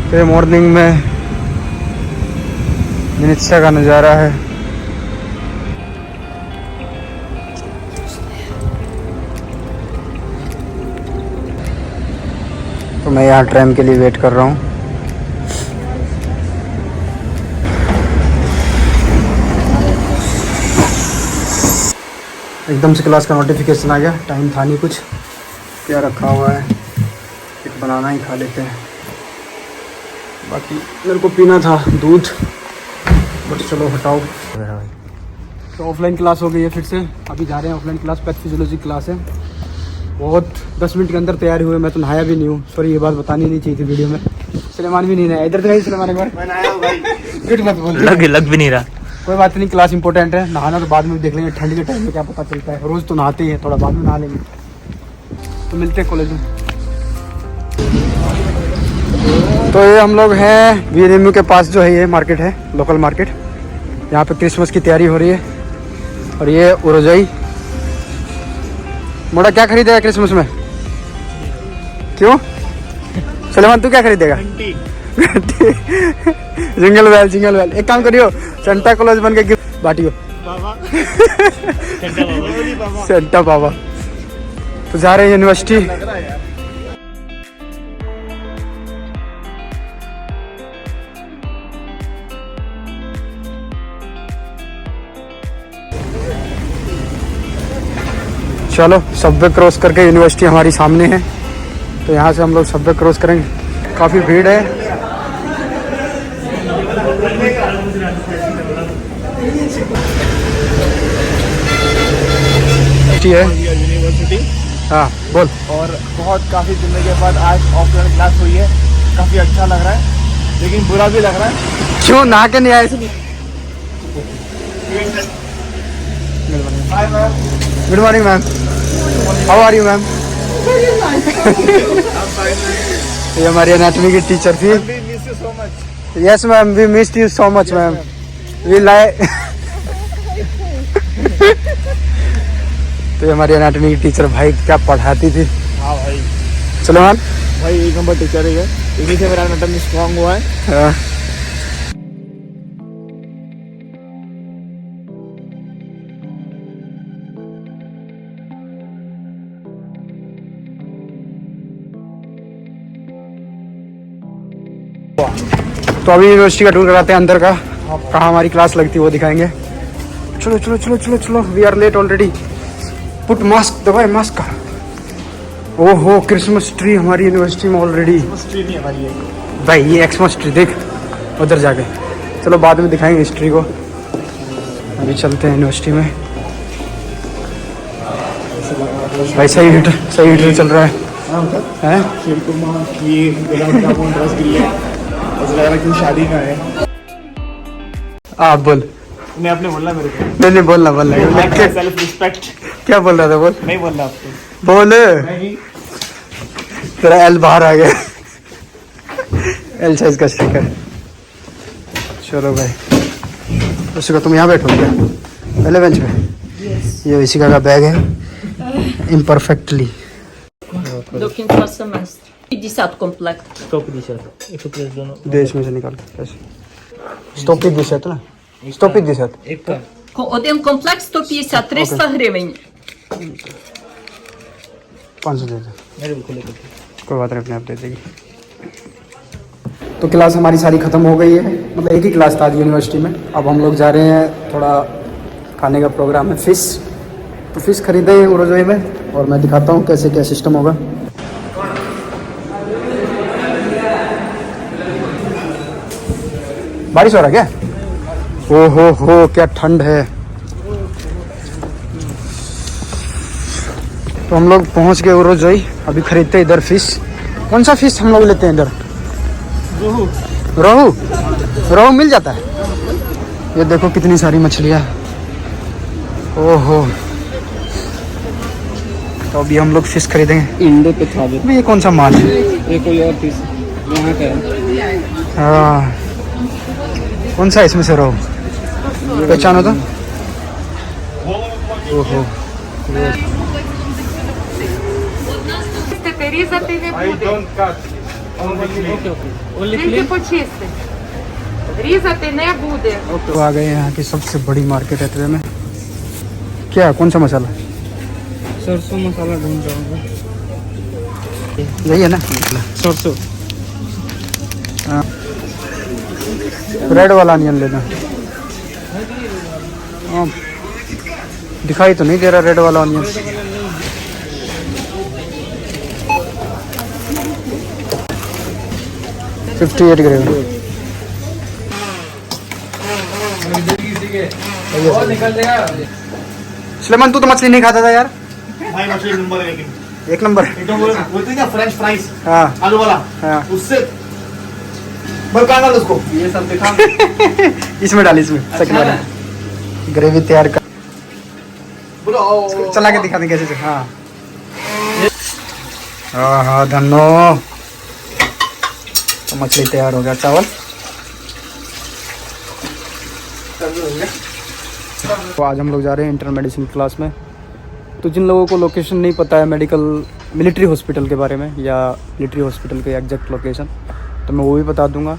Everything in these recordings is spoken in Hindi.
तो मॉर्निंग में विनित्सा का नज़ारा है। तो मैं यहाँ ट्रेन के लिए वेट कर रहा हूँ। एकदम से क्लास का नोटिफिकेशन आ गया। टाइम था नहीं कुछ, क्या रखा हुआ है, एक बनाना ही खा लेते हैं। बाकी मेरे को पीना था दूध, बट चलो हटाओ। तो ऑफलाइन क्लास हो गई है फिर से। अभी जा रहे हैं ऑफलाइन क्लास, पैथोफिजियोलॉजी क्लास है। बहुत 10 मिनट के अंदर तैयारी हुए। मैं तो नहाया भी नहीं हूँ, सॉरी ये बात बतानी नहीं चाहिए थी वीडियो में। सलेमान भी नहीं नहाया, इधर तो नहीं सलेमान एक बार मत बोल, लग भी नहीं रहा। कोई बात नहीं, क्लास इंपॉर्टेंट है। नहाना तो बाद में देख लेंगे, ठंड के टाइम में क्या पता चलता है। रोज़ तो नहाते ही है, थोड़ा बाद में नहा लेंगे। तो मिलते हैं कॉलेज में। तो ये हम लोग हैं वीएनएमयू के पास, जो है ये मार्केट है, लोकल मार्केट। यहाँ पे क्रिसमस की तैयारी हो रही है। और ये उरोजाई मोड़ा क्या खरीदेगा क्रिसमस में? क्यों सलेमान तू क्या खरीदेगा? Jingle bell. एक काम करियो, सेंटा क्लॉज बन के गिफ्ट बांटियो। सेंटा बाबा। तो जा रहे हैं यूनिवर्सिटी। चलो सबवे क्रॉस करके यूनिवर्सिटी हमारी सामने है। तो यहाँ से हम लोग सबवे क्रॉस करेंगे। काफ़ी भीड़ है। यूनिवर्सिटी। हाँ बोल। और काफ़ी दिनों के बाद आज ऑफलाइन क्लास हुई है। काफ़ी अच्छा लग रहा है, लेकिन बुरा भी लग रहा है। क्यों नहा के नहीं आए इसलिए? Good morning ma'am, how are you ma'am? ये हमारी एनाटॉमी की टीचर थी। Yes ma'am, we missed you so much ma'am, we like. तो ये हमारी एनाटॉमी की टीचर, भाई क्या पढ़ाती थी। हाँ भाई, सलेमान भाई एक नंबर टीचर है। इन्हीं से मेरा एनाटॉमी स्ट्रॉन्ग हुआ है। तो अभी यूनिवर्सिटी का टूर कराते हैं अंदर का, कहाँ हमारी क्लास लगती है वो दिखाएंगे। चलो चलो चलो चलो चलो, we are late already. Put mask, दबाए मास्क का। ओहो, क्रिसमस ट्री हमारी यूनिवर्सिटी में ऑलरेडी। ट्री नहीं है भाई ये एक्समस ट्री देख उधर जाके। चलो बाद में दिखाएंगे इस ट्री को। अभी चलते हैं यूनिवर्सिटी में। भाई सही हीटर चल रहा है। शादी का है। आप बोल। नहीं आपने बोलना मेरे को। नहीं बोलना सेल्फ रिस्पेक्ट। क्या बोल रहा था? बोल। नहीं बोल रहा आपको। बोल। नहीं। तेरा एल बाहर आ गया। एल साइज का स्टिकर। चलो भाई, उसी तुम यहाँ बैठोगे पहले बेंच पे। ये इसी का बैग है, इम्परफेक्टली। До кінця семестру. 50 комплект. 150. Якщо плюс доно. देश में से निकाल के कैसे 150 ना, 150 एक का. Один комплект 150, 300 гривень. 500 दे दे। मेरे को लेकर. कोई बात नहीं, अपने आप दे देगी। तो क्लास हमारी सारी ख़त्म हो गई है, मतलब एक ही क्लास था आज यूनिवर्सिटी में। अब हम लोग जा रहे हैं, थोड़ा खाने का प्रोग्राम है, फ़िश। तो फ़िश खरीदे हैं उरोजाई में, और मैं दिखाता हूँ कैसे क्या सिस्टम होगा। बारिश हो रहा है क्या? ओ हो क्या ठंड है। तो हम लोग पहुँच गए उरोजाई। अभी खरीदते हैं इधर फ़िश। कौन सा फ़िश हम लोग लेते हैं इधर? रोहू मिल जाता है। ये देखो कितनी सारी मछलियाँ। ओहो, तो अभी हम लोग फिश खरीदेंगे। इंडो पे था ये कौन सा माल है? ये कोई और पीस यहाँ का है। हाँ, कौन सा इसमें से रोहू पहचानो तो? ओहो, ओके ओनली Тільки क्लीन почисти. Різати не буде. तो आ गए हैं यहाँ की सबसे बड़ी मार्केट एटवे में। क्या कौन सा मसाला? सरसों मसाला ढूंढ रहा हूँ यही है ना? सरसों हाँ। रेड वाला अनियन लेना। हाँ, दिखाई तो नहीं दे रहा रेड वाला अनियन। $58 ग्राम। सुलेमान तू तो मछली नहीं खाता था यार। भाई मछली नंबर है लेकिन एक नंबर। एकदम बोलते हैं ना फ्रेंच फ्राइज हाँ आलू वाला हाँ। उससे बड़का डाल उसको ये सब दिखा इसमें डाल, इसमें सेकंड वाला ग्रेवी तैयार कर। बोलो चला के दिखा दे कैसे से। हाँ हाँ हाँ धन्नो, तो मछली तैयार हो गया। चावल तो आज हम लोग जा रहे हैं इंटरनल मेडिसिन क्लास में। तो जिन लोगों को लोकेशन नहीं पता है मिलिट्री हॉस्पिटल के बारे में या मिलिट्री हॉस्पिटल के एग्जैक्ट लोकेशन, तो मैं वो भी बता दूंगा।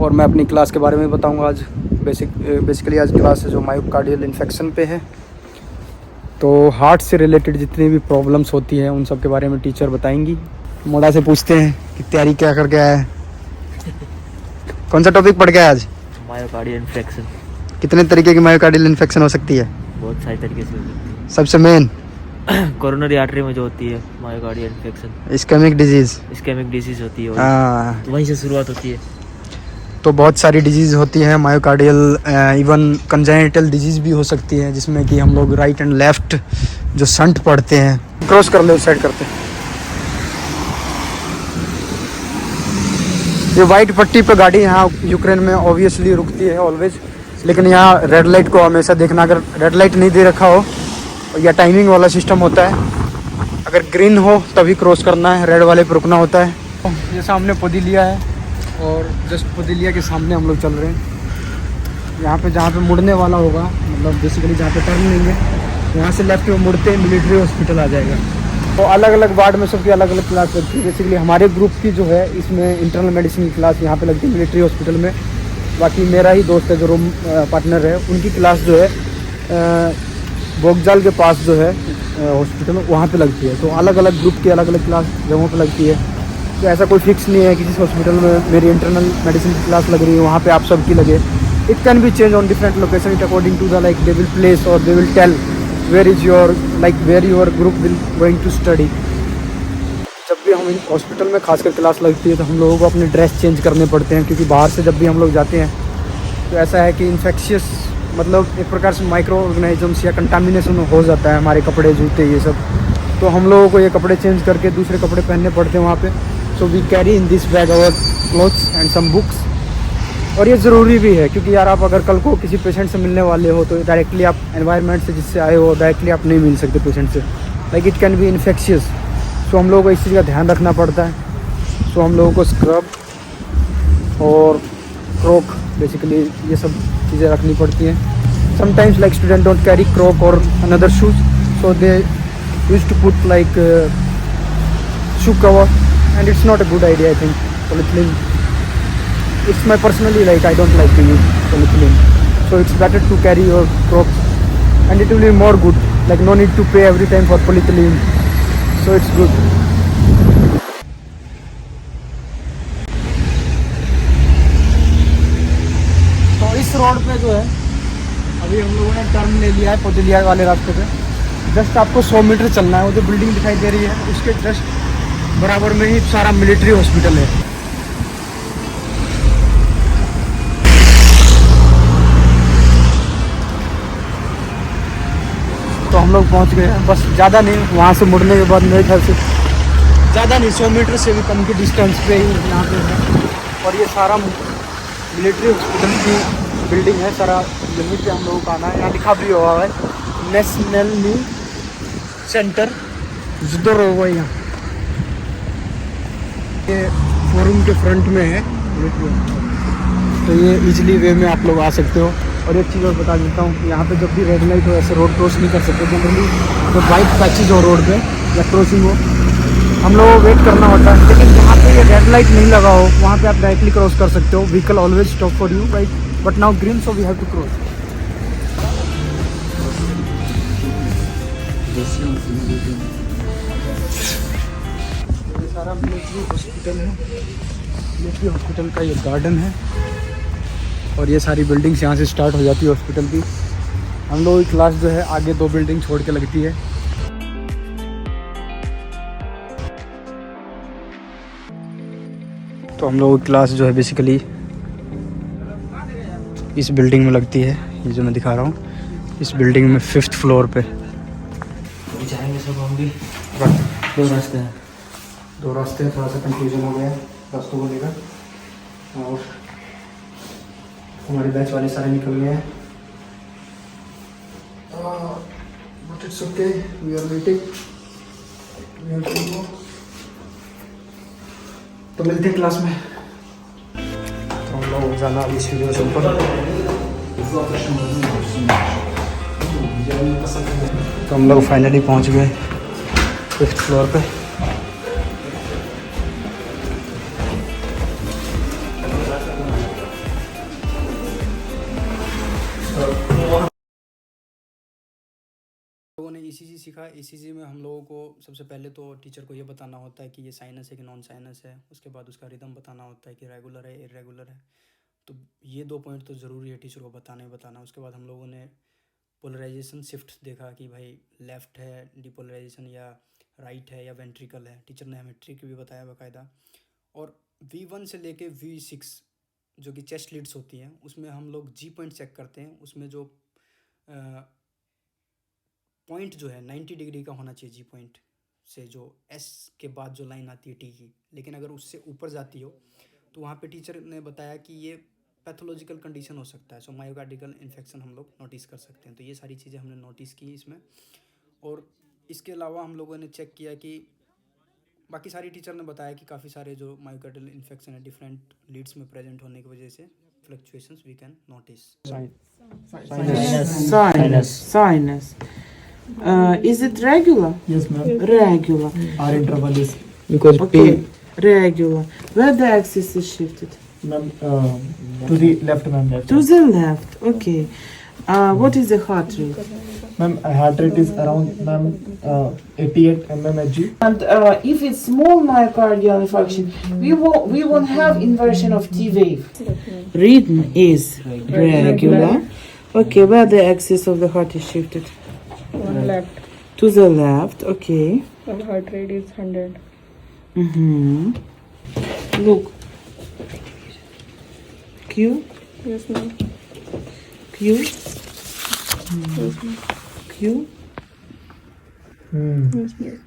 और मैं अपनी क्लास के बारे में बताऊंगा आज। बेसिकली आज क्लास है जो मायोकार्डियल इन्फेक्शन पे है। तो हार्ट से रिलेटेड जितनी भी प्रॉब्लम्स होती हैं उन सब के बारे में टीचर बताएंगी। मोड़ा से पूछते हैं कि तैयारी क्या करके आया है, कौन सा टॉपिक पढ़ के आया आज? Myocardial infection. कितने तरीके की मायोकार्डियल इन्फेक्शन हो सकती है? बहुत सारे तरीके से हो सकती सबसे मेन है। कोरोनरी आर्टरी में जो होती है myocardial infection, ischemic disease. Ischemic disease होती है हाँ, तो वहीं से शुरुआत होती है। तो बहुत सारी डिजीज़ होती हैं मायोकार्डियल, इवन कंजेनिटल डिजीज़ भी हो सकती है, जिसमें कि हम लोग राइट एंड लेफ्ट जो संट पढ़ते हैं। क्रॉस कर ले, उस साइड करते हैं। ये वाइट पट्टी पे गाड़ी यहाँ यूक्रेन में ऑब्वियसली रुकती है ऑलवेज, लेकिन यहाँ रेड लाइट को हमेशा देखना। अगर रेड लाइट नहीं दे रखा हो या टाइमिंग वाला सिस्टम होता है, अगर ग्रीन हो तभी क्रॉस करना है, रेड वाले पे रुकना होता है। ये सामने पोदिलिया है और जस्ट पोदिलिया के सामने हम लोग चल रहे हैं। यहाँ पे जहाँ पे मुड़ने वाला होगा, मतलब बेसिकली जहाँ पे टर्न लेंगे वहाँ से लेफ्ट में मुड़ते ही मिलिट्री हॉस्पिटल आ जाएगा। तो अलग अलग वार्ड में सबकी अलग अलग क्लास लगती है। बेसिकली हमारे ग्रुप की जो है इसमें इंटरनल मेडिसिन की क्लास यहाँ पे लगती है मिलिट्री हॉस्पिटल में। बाकी मेरा ही दोस्त है जो रूम पार्टनर है, उनकी क्लास जो है बोगजाल के पास जो है हॉस्पिटल वहाँ पे लगती है। तो अलग अलग ग्रुप की अलग अलग क्लास जगहों पे लगती है। तो ऐसा कोई फिक्स नहीं है कि जिस हॉस्पिटल में मेरी इंटरनल मेडिसिन की क्लास लग रही है वहाँ पे आप सबकी लगे। It can be change on different location, it according to the like they will place और they will tell where is your where your group will going to study. जब भी हम हॉस्पिटल में खासकर क्लास लगती है तो हम लोगों को अपने ड्रेस चेंज करने पड़ते हैं, क्योंकि बाहर से जब भी हम लोग जाते हैं तो ऐसा है कि इन्फेक्शियस मतलब एक प्रकार से माइक्रो ऑर्गेनिजम्स या कंटामिनेशन हो जाता है हमारे कपड़े जूते ये सब। तो हम लोगों को ये कपड़े चेंज करके दूसरे कपड़े पहनने पड़ते हैं वहाँ पे। So we carry in this bag our clothes and some books. और ये ज़रूरी भी है, क्योंकि यार आप अगर कल को किसी पेशेंट से मिलने वाले हो तो डायरेक्टली आप एनवायरनमेंट से जिससे आए हो डायरेक्टली आप नहीं मिल सकते पेशेंट से, like it can be infectious. So हम लोगों को इस चीज़ का ध्यान रखना पड़ता है। सो हम लोगों को स्क्रब और क्रोक बेसिकली ये सब चीज़ें रखनी पड़ती हैं। Sometimes like student don't carry croc और another shoes, so they use to put like shoe cover and it's not a good idea, I think. Polyethylene, it's my personally like I don't like to use polyethylene, so it's better to carry your crocs and it will be more good, like no need to pay every time for polyethylene, so it's good. तो इस रोड पे जो है अभी हम लोगों ने टर्न ले लिया है पोदिलिया वाले रास्ते पे। जस्ट आपको 100 मीटर चलना है, वो जो बिल्डिंग दिखाई दे रही है उसके जस्ट बराबर में ही सारा मिलिट्री हॉस्पिटल है। तो हम लोग पहुंच गए हैं, बस ज़्यादा नहीं, वहाँ से मुड़ने के बाद मेरे ख्याल से ज़्यादा नहीं 100 मीटर से भी कम की डिस्टेंस पे ही यहाँ पे है। और ये सारा मिलिट्री हॉस्पिटल की बिल्डिंग है सारा। यहीं पे हम लोगों को आना है। यहाँ लिखा भी हुआ है नेशनल न्यू सेंटर जिधर होगा यहाँ। ये फोरम के फ्रंट में है, तो ये इजीली वे में आप लोग आ सकते हो। और एक चीज़ और बता देता हूँ, यहाँ पे जब भी रेड लाइट हो ऐसे रोड क्रॉस नहीं कर सकते। जनरली जब वाइट पैचेज हो रोड पे या क्रॉसिंग हो, हम लोग वेट करना होता है, लेकिन जहाँ पे ये रेड लाइट नहीं लगा हो वहाँ पे आप डायरेक्टली क्रॉस कर सकते हो. Vehicle always stop for you right, but now green so we have to cross. ये सारा मिलिट्री हॉस्पिटल है. मिलिट्री हॉस्पिटल का ये गार्डन है और ये सारी बिल्डिंग्स यहाँ से स्टार्ट हो जाती है हॉस्पिटल की. हम लोगों की क्लास जो है आगे 2 बिल्डिंग छोड़ के लगती है. तो हम लोगों की क्लास जो है बेसिकली इस बिल्डिंग में लगती है, ये जो मैं दिखा रहा हूँ इस बिल्डिंग में 5th फ्लोर पे. जाएंगे सब हम भी. 2 रास्ते हैं. 2 रास्ते हैं, थोड़ा सा कंफ्यूजन हो गया है रास्तों को लेकर. और हमारे बैच वाले सारे निकल गए हैं. But it's okay, we are waiting. तो मिलते हैं क्लास में. तो हम लोग जाना अभी सीढ़ियों से ऊपर. तो हम लोग फाइनली पहुंच गए 5th फ्लोर पे. लोगों ने ECG सीखा. ECG में हम लोगों को सबसे पहले तो टीचर को ये बताना होता है कि ये साइनस है कि नॉन साइनस है. उसके बाद उसका रिदम बताना होता है कि रेगुलर है इरेगुलर है. तो ये 2 पॉइंट तो ज़रूरी है टीचर को बताना ही बताना. उसके बाद हम लोगों ने पोलराइजेशन शिफ्ट देखा कि भाई लेफ़्ट है डिपोलराइजेशन या राइट है या वेंट्रिकल है. टीचर ने हमें ट्रिक भी बताया बाकायदा. और V1 से लेके V6 जो कि चेस्ट लीड्स होती हैं उसमें हम लोग G पॉइंट चेक करते हैं. उसमें जो पॉइंट जो है 90 डिग्री का होना चाहिए G पॉइंट से, जो S के बाद जो लाइन आती है T की. लेकिन अगर उससे ऊपर जाती हो तो वहाँ पे टीचर ने बताया कि ये पैथोलॉजिकल कंडीशन हो सकता है. सो मायोकार्डियल इन्फेक्शन हम लोग नोटिस कर सकते हैं. तो ये सारी चीज़ें हमने नोटिस की इसमें. और इसके अलावा हम लोगों ने चेक किया कि बाकी सारी टीचर ने बताया कि काफ़ी सारे जो मायोकार्डियल इन्फेक्शन है डिफरेंट लीड्स में प्रेजेंट होने की वजह से fluctuations we can notice. Sinus. Is it regular? Yes ma'am. Regular. Our interval is because Okay. Regular. Where the axis is shifted? ma'am to the left ma'am. To the left. Okay. What is the heart rate? Ma'am, heart rate is around ma'am 88 mmHg. And if it's small myocardial infarction, we won't have inversion of T wave. Rhythm is regular. Okay, where the axis of the heart is shifted? On left. To the left. Okay. And heart rate is 100. Look. Q. Yes, ma'am. Q. Yes, ma'am. Q. Yes, ma'am.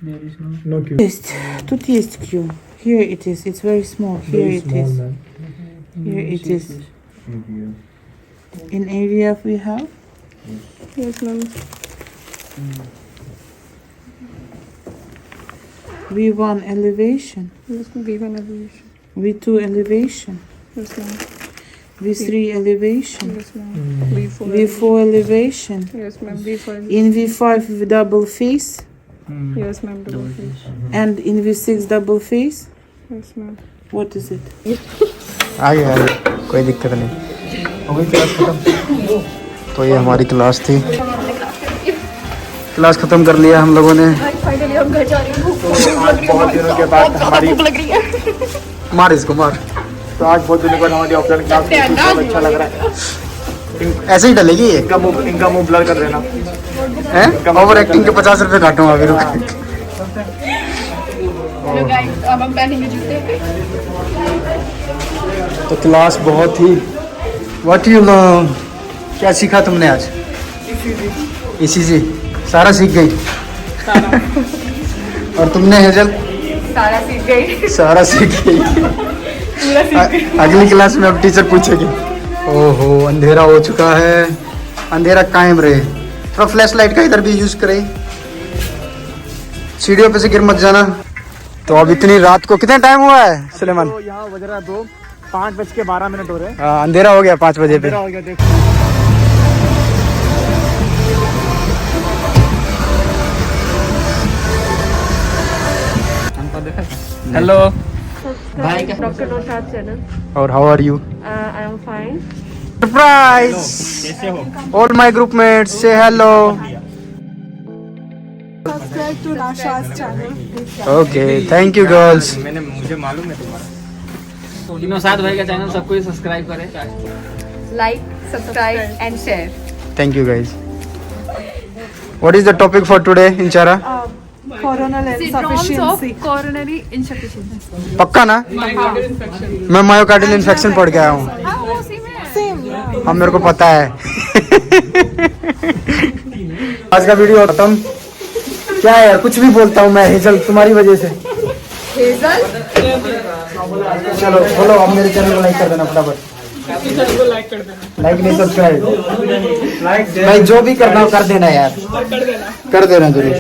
There is no Q. Есть. Тут есть Q. Here it is. It's very small. Here Very it small, is. ma'am. Here it is. In AVF we have. Yes, ma'am. V1 elevation. Yes, ma'am. V1 elevation. V2 elevation. Yes, ma'am. V3 elevation. Yes, ma'am. V4. V4 elevation. Yes, ma'am. V5. In V5 double face. Yes, ma'am. Double face. And in V6 double face. Yes, ma'am. What is it? आ गया, कोई दिक्कत नहीं. हो गई क्लास खत्म. तो ये हमारी क्लास थी. क्लास खत्म कर लिया हम लोगों ने. फाइनली हम घर जा रहे हैं. बहुत दिनों के बाद हमारी लग रही है. मार इसको मार. तो आज बहुत दिनों के बाद हमारी ऑफलाइन क्लास हुई थी. बहुत अच्छा लग रहा है. ऐसे ही डलेगी ये. इनका मुंह ब्लर कर देना. हैं? ओवर एक्टिंग के 50 रुपए काटूंगा अभी. रुक. हेलो गाइस, अब हम पहनेंगे जूते. तो क्लास बहुत ही व्हाट यू लर्न. क्या सीखा तुमने आज? ECG सारा सीख गई. और तुमने हेजल? सारा सीख गई. सारा सीख गई. अगली क्लास में अब टीचर पूछेगी. ओहो अंधेरा हो चुका है. अंधेरा कायम रहे. थोड़ा फ्लैश लाइट का इधर भी यूज करें. सीढ़ियों पे से गिर मत जाना. तो अब इतनी रात को कितना टाइम हुआ है सुलेमान? तो यहाँ बज रहा 5:12 हो रहे हैं. अंधेरा हो गया 5 बजे पे. हो गया देखो. Hello Dr. Noshad channel. और how are you? I am fine. Surprise all my group mates से hello Subscribe to Noshad's channel. Okay thank you girls Naushad भाई का चैनल सबको ही सब्सक्राइब करें Like, subscribe and share. Thank you guys what is the topic for today इंचारा Coronal Syndromes of insufficiency. coronary insufficiency. पक्का ना मैं मायोकार्डियल इन्फेक्शन पढ़ के आया हूँ हाँ वो उसी में है। Same, yeah. हम मेरे को पता है आज का वीडियो खत्म क्या है यार कुछ भी बोलता हूँ मैं हेजल तुम्हारी वजह से हेजल चलो बोलो अब मेरे चैनल को लाइक कर देना फटाफट लाइक नहीं सब्सक्राइब भाई जो भी करना हो कर देना यार कर देना जरूर